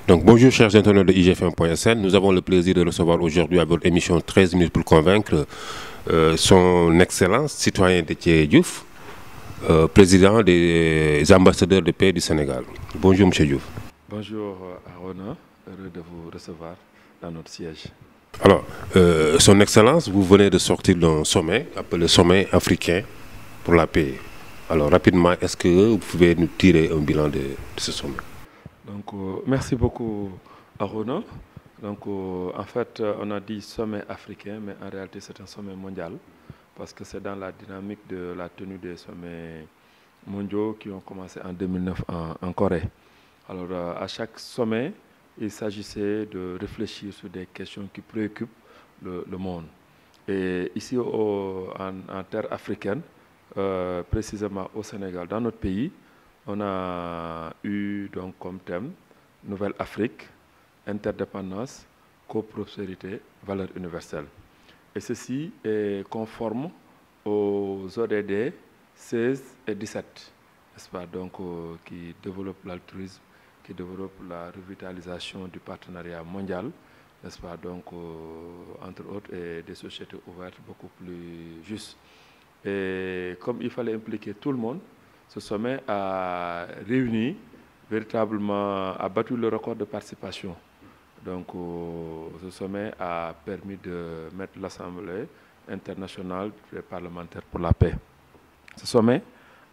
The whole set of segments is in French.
Donc bonjour chers internautes de IGFM.sn, nous avons le plaisir de recevoir aujourd'hui à votre émission 13 minutes pour convaincre son excellence citoyen Déthié Diouf, président des ambassadeurs de paix du Sénégal. Bonjour monsieur Diouf. Bonjour Arona, heureux de vous recevoir dans notre siège. Alors, son excellence, vous venez de sortir d'un sommet, appelé sommet africain pour la paix. Alors rapidement, est-ce que vous pouvez nous tirer un bilan de ce sommet? Donc, merci beaucoup Arona. Donc, en fait, on a dit sommet africain, mais en réalité c'est un sommet mondial, parce que c'est dans la dynamique de la tenue des sommets mondiaux qui ont commencé en 2009 en Corée. Alors, à chaque sommet, il s'agissait de réfléchir sur des questions qui préoccupent le monde. Et ici, en terre africaine, précisément au Sénégal, dans notre pays, on a eu donc comme thème Nouvelle Afrique, interdépendance, coprospérité, valeurs universelles. Et ceci est conforme aux ODD 16 et 17, n'est-ce pas, donc, qui développent l'altruisme, qui développent la revitalisation du partenariat mondial, n'est-ce pas, donc, entre autres, et des sociétés ouvertes beaucoup plus justes. Et comme il fallait impliquer tout le monde, ce sommet a réuni, véritablement, a battu le record de participation. Donc, ce sommet a permis de mettre l'Assemblée internationale des parlementaires pour la paix. Ce sommet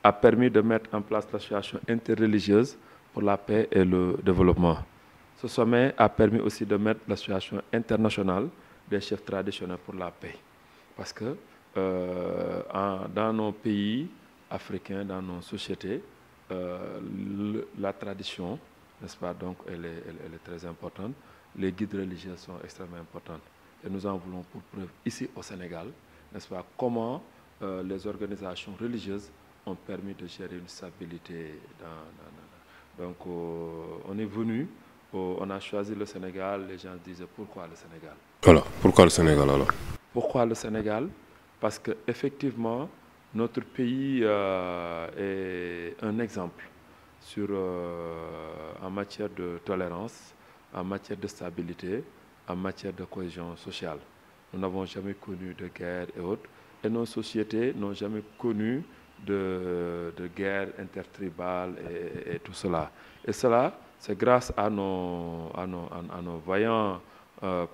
a permis de mettre en place l'association interreligieuse pour la paix et le développement. Ce sommet a permis aussi de mettre l'association internationale des chefs traditionnels pour la paix. Parce que dans nos pays africains, dans nos sociétés, la tradition, n'est-ce pas, donc elle est très importante. Les guides religieux sont extrêmement importants. Et nous en voulons pour preuve ici au Sénégal, n'est-ce pas, comment les organisations religieuses ont permis de gérer une stabilité. Donc on est venu, on a choisi le Sénégal, les gens disaient pourquoi le Sénégal? Alors, pourquoi le Sénégal alors? Pourquoi le Sénégal? Parce qu'effectivement, notre pays est un exemple en matière de tolérance, en matière de stabilité, en matière de cohésion sociale. Nous n'avons jamais connu de guerre et autres, et nos sociétés n'ont jamais connu de guerre intertribale et tout cela. Et cela, c'est grâce à nos vaillants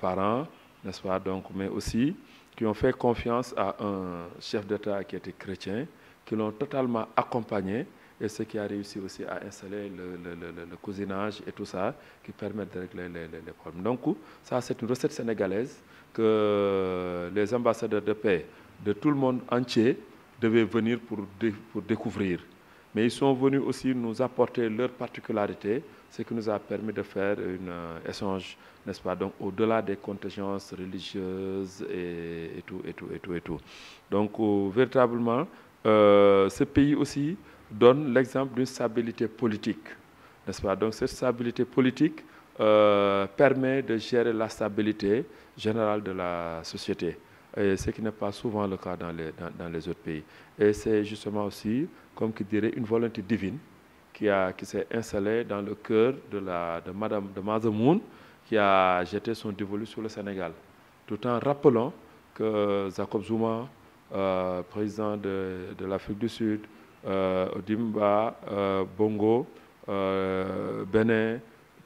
parents, n'est-ce pas, donc, mais aussi qui ont fait confiance à un chef d'État qui était chrétien, qui l'ont totalement accompagné, et ce qui a réussi aussi à installer le cousinage et tout ça, qui permet de régler les problèmes. Donc, ça, c'est une recette sénégalaise que les ambassadeurs de paix de tout le monde entier devaient venir pour découvrir. Mais ils sont venus aussi nous apporter leur particularité, ce qui nous a permis de faire un échange, n'est-ce pas, donc au-delà des contingences religieuses et tout. Donc, véritablement, ce pays aussi donne l'exemple d'une stabilité politique, n'est-ce pas? Donc, cette stabilité politique permet de gérer la stabilité générale de la société, et ce qui n'est pas souvent le cas dans les autres pays. Et c'est justement aussi, comme qui dirait, une volonté divine qui s'est installée dans le cœur de Madame de Mazemoun, qui a jeté son dévolu sur le Sénégal, tout en rappelant que Jacob Zuma, président de l'Afrique du Sud, Odimba, Bongo, Bénin,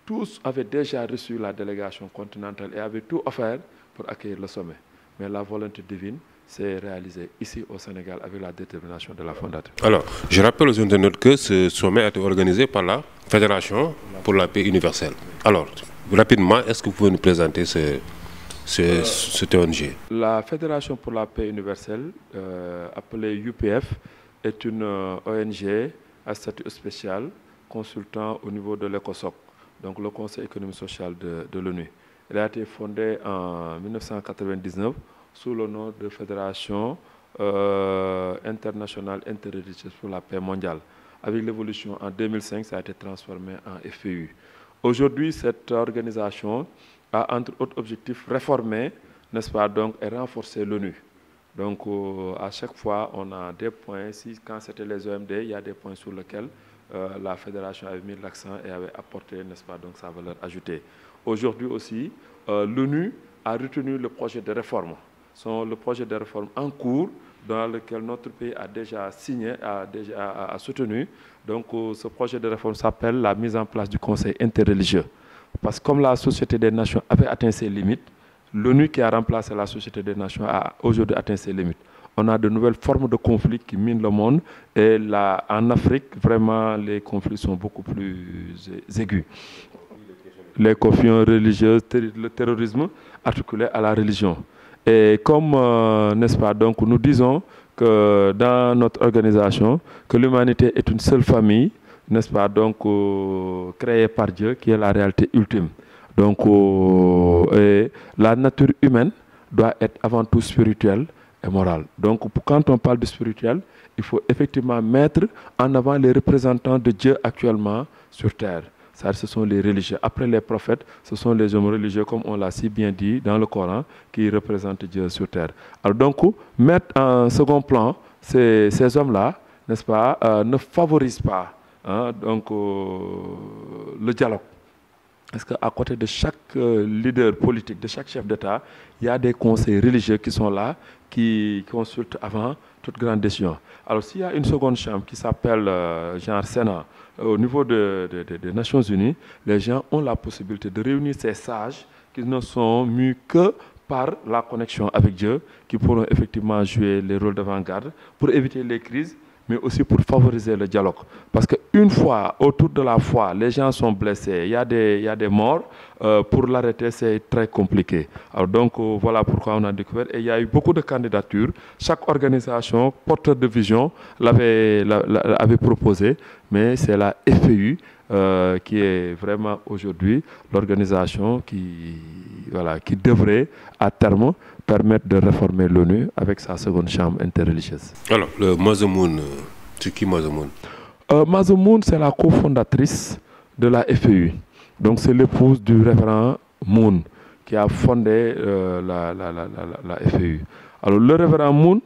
tous avaient déjà reçu la délégation continentale et avaient tout offert pour accueillir le sommet. Mais la volonté divine s'est réalisée ici au Sénégal avec la détermination de la fondatrice. Alors, je rappelle aux internautes que ce sommet a été organisé par la Fédération pour la paix universelle. Alors, rapidement, est-ce que vous pouvez nous présenter cette ONG? La Fédération pour la paix universelle, appelée UPF, est une ONG à statut spécial, consultant au niveau de l'ECOSOC, donc le Conseil économique social de l'ONU. Elle a été fondée en 1999 sous le nom de Fédération internationale interreligieuse pour la paix mondiale. Avec l'évolution en 2005, ça a été transformé en FPU. Aujourd'hui, cette organisation a entre autres objectifs réformer, n'est-ce pas, donc, et renforcer l'ONU. Donc, à chaque fois, on a des points. Quand c'était les OMD, il y a des points sur lesquels la fédération avait mis l'accent et avait apporté, n'est-ce pas, donc sa valeur ajoutée. Aujourd'hui aussi, l'ONU a retenu le projet de réforme. Le projet de réforme en cours dans lequel notre pays a déjà signé, a soutenu. Donc ce projet de réforme s'appelle la mise en place du Conseil interreligieux. Parce que comme la Société des Nations avait atteint ses limites, l'ONU qui a remplacé la Société des Nations a aujourd'hui atteint ses limites. On a de nouvelles formes de conflits qui minent le monde. Et là, en Afrique, vraiment, les conflits sont beaucoup plus aigus. Les conflits religieux, le terrorisme articulé à la religion. Et comme, n'est-ce pas, donc nous disons que dans notre organisation, que l'humanité est une seule famille, n'est-ce pas, donc créée par Dieu, qui est la réalité ultime. Donc la nature humaine doit être avant tout spirituelle et morale. Donc quand on parle de spirituel, il faut effectivement mettre en avant les représentants de Dieu actuellement sur terre. Ça, ce sont les religieux. Après les prophètes, ce sont les hommes religieux, comme on l'a si bien dit dans le Coran, qui représentent Dieu sur terre. Alors donc, mettre en second plan ces hommes-là, n'est-ce pas, ne favorise pas donc, le dialogue. Parce qu'à côté de chaque leader politique, de chaque chef d'État, il y a des conseils religieux qui sont là, qui consultent avant toute grande décision. Alors s'il y a une seconde chambre qui s'appelle genre Sénat, au niveau des Nations Unies, les gens ont la possibilité de réunir ces sages qui ne sont mus que par la connexion avec Dieu, qui pourront effectivement jouer les rôles d'avant-garde pour éviter les crises, mais aussi pour favoriser le dialogue. Parce qu'une fois, autour de la foi, les gens sont blessés, il y a des morts, pour l'arrêter, c'est très compliqué. Alors donc, voilà pourquoi on a découvert. Et il y a eu beaucoup de candidatures. Chaque organisation, porteur de vision, l'avait proposé, mais c'est la FPU qui est vraiment aujourd'hui l'organisation qui devrait, à terme, permettre de réformer l'ONU avec sa seconde chambre interreligieuse. Alors, le Mazemoun, c'est qui Mazemoun? Mazemoun, c'est la cofondatrice de la FPU. Donc, c'est l'épouse du révérend Moon qui a fondé la FPU. Alors, le révérend Moon,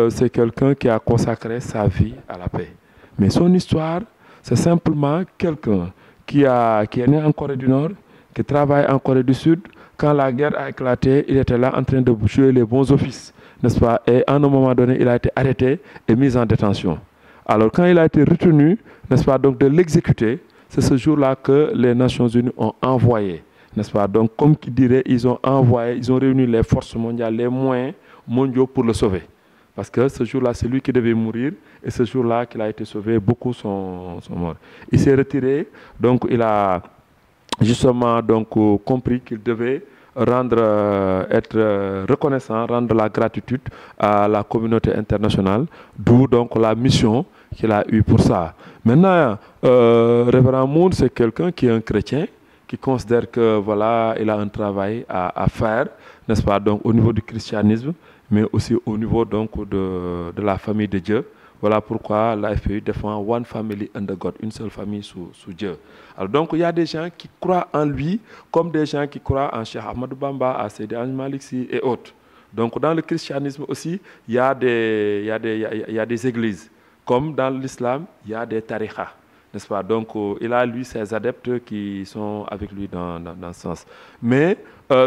c'est quelqu'un qui a consacré sa vie à la paix. Mais son histoire, c'est simplement quelqu'un qui est né en Corée du Nord, qui travaille en Corée du Sud. Quand la guerre a éclaté, il était là en train de jouer les bons offices, n'est-ce pas? Et à un moment donné, il a été arrêté et mis en détention. Alors quand il a été retenu, n'est-ce pas, donc de l'exécuter, c'est ce jour-là que les Nations Unies ont envoyé, n'est-ce pas? Donc comme qui dirait, ils ont réuni les forces mondiales, les moyens mondiaux pour le sauver. Parce que ce jour-là, c'est lui qui devait mourir, et ce jour-là qu'il a été sauvé, beaucoup sont morts. Il s'est retiré, donc il a justement donc compris qu'il devait être reconnaissant, rendre la gratitude à la communauté internationale, d'où donc la mission qu'il a eue pour ça. Maintenant, Révérend Moon, c'est quelqu'un qui est un chrétien, qui considère que voilà, il a un travail à faire, n'est-ce pas, donc au niveau du christianisme, mais aussi au niveau donc de la famille de Dieu. Voilà pourquoi la FPU défend One Family Under God, une seule famille sous Dieu. Alors donc il y a des gens qui croient en lui, comme des gens qui croient en Cheikh Ahmadou Bamba, à Seydi Hadji Malick Sy et autres. Donc dans le christianisme aussi, il y a des églises. Comme dans l'islam, il y a des tariqas, n'est-ce pas? Donc il a lui ses adeptes qui sont avec lui dans ce sens. Mais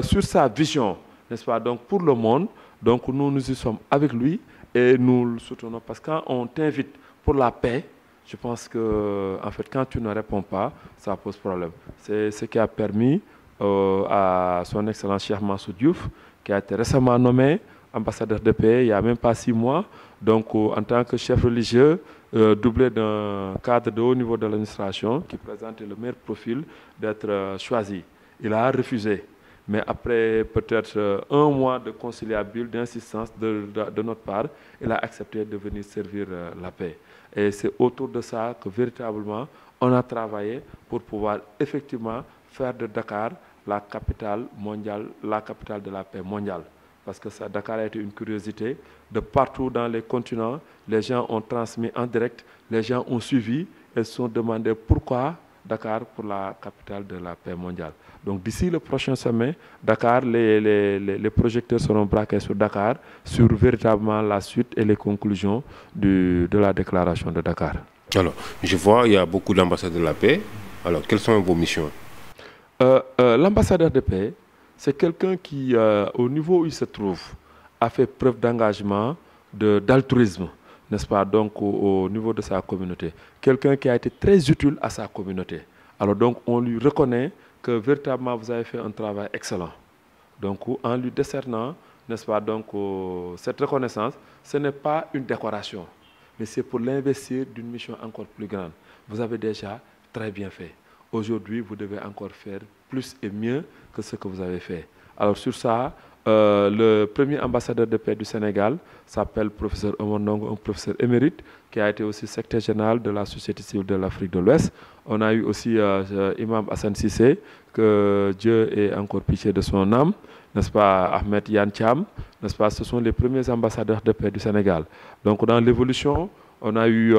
sur sa vision, n'est-ce pas? Donc pour le monde, donc nous y sommes avec lui. Et nous le soutenons parce que quand on t'invite pour la paix, je pense que en fait, quand tu ne réponds pas, ça pose problème. C'est ce qui a permis à son Excellence Cheikh Mansour Diouf, qui a été récemment nommé ambassadeur de paix il n'y a même pas 6 mois, donc en tant que chef religieux, doublé d'un cadre de haut niveau de l'administration qui présentait le meilleur profil d'être choisi. Il a refusé. Mais après peut-être 1 mois de conciliabule, d'insistance de notre part, il a accepté de venir servir la paix. Et c'est autour de ça que véritablement on a travaillé pour pouvoir effectivement faire de Dakar la capitale mondiale, la capitale de la paix mondiale. Parce que ça, Dakar a été une curiosité. De partout dans les continents, les gens ont transmis en direct, les gens ont suivi et se sont demandé pourquoi Dakar pour la capitale de la paix mondiale. Donc d'ici le prochain sommet, Dakar, les projecteurs seront braqués sur Dakar, sur véritablement la suite et les conclusions de la déclaration de Dakar. Alors, je vois, il y a beaucoup d'ambassadeurs de la paix. Alors, quelles sont vos missions? L'ambassadeur de paix, c'est quelqu'un qui, au niveau où il se trouve, a fait preuve d'engagement, d'altruisme, n'est-ce pas, donc au niveau de sa communauté. Quelqu'un qui a été très utile à sa communauté. Alors donc, on lui reconnaît que véritablement vous avez fait un travail excellent. Donc, en lui décernant, n'est-ce pas, donc cette reconnaissance, ce n'est pas une décoration, mais c'est pour l'investir d'une mission encore plus grande. Vous avez déjà très bien fait. Aujourd'hui, vous devez encore faire plus et mieux que ce que vous avez fait. Alors sur ça, le premier ambassadeur de paix du Sénégal s'appelle professeur Omar Ndongo, un professeur émérite qui a été aussi secrétaire général de la Société civile de l'Afrique de l'Ouest. On a eu aussi Imam Hassan Sissé, que Dieu ait encore pitié de son âme, n'est-ce pas, Ahmed Yan Cham, n'est-ce pas, ce sont les premiers ambassadeurs de paix du Sénégal. Donc dans l'évolution, on a eu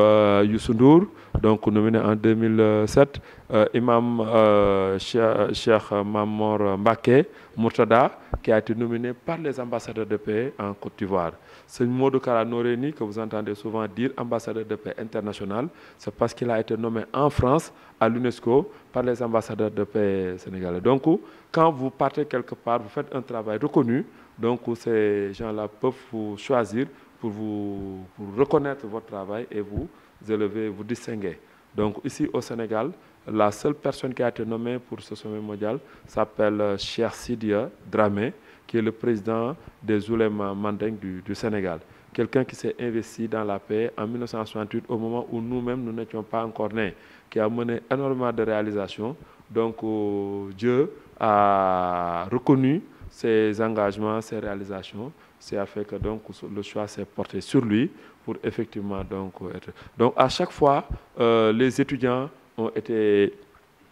Youssou Ndour, donc nominé en 2007, Imam Cheikh Mamor Mbaké Murtada, qui a été nominé par les ambassadeurs de paix en Côte d'Ivoire. C'est Modou Kara Noreyni, que vous entendez souvent dire ambassadeur de paix international, c'est parce qu'il a été nommé en France à l'UNESCO par les ambassadeurs de paix sénégalais. Donc, quand vous partez quelque part, vous faites un travail reconnu, donc ces gens-là peuvent vous choisir pour reconnaître votre travail et vous élever, vous distinguer. Donc ici au Sénégal, la seule personne qui a été nommée pour ce sommet mondial s'appelle Cheikh Sidia Dramé, qui est le président des oulémas mandingues du Sénégal. Quelqu'un qui s'est investi dans la paix en 1968, au moment où nous-mêmes, nous n'étions pas encore nés, qui a mené énormément de réalisations. Donc Dieu a reconnu ses engagements, ses réalisations. C'est à fait que donc le choix s'est porté sur lui pour effectivement donc être. Donc à chaque fois, les étudiants ont été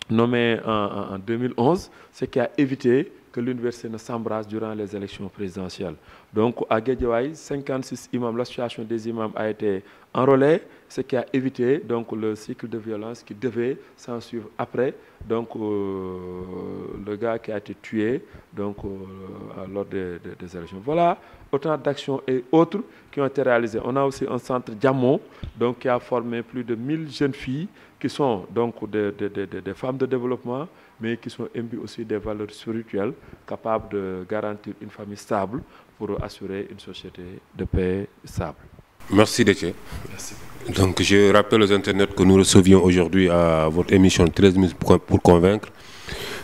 nommés en 2011, ce qui a évité que l'université ne s'embrase durant les élections présidentielles. Donc à Guédiawaye, 56 imams, l'association des imams a été enrôlée, ce qui a évité donc le cycle de violence qui devait s'en suivre après. Donc le gars qui a été tué donc, lors des élections. Voilà autant d'actions et autres qui ont été réalisées. On a aussi un centre Diamant donc, qui a formé plus de 1000 jeunes filles qui sont donc des femmes de développement, mais qui sont imbues aussi des valeurs spirituelles, capables de garantir une famille stable pour assurer une société de paix stable. Merci Déthié. Merci. Donc je rappelle aux internautes que nous recevions aujourd'hui à votre émission 13 minutes pour convaincre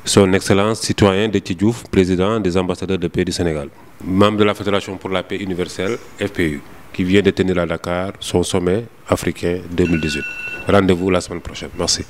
son Excellence citoyen Déthié Diouf, président des ambassadeurs de paix du Sénégal, membre de la Fédération pour la paix universelle, FPU, qui vient de tenir à Dakar son sommet africain 2018. Rendez-vous la semaine prochaine. Merci.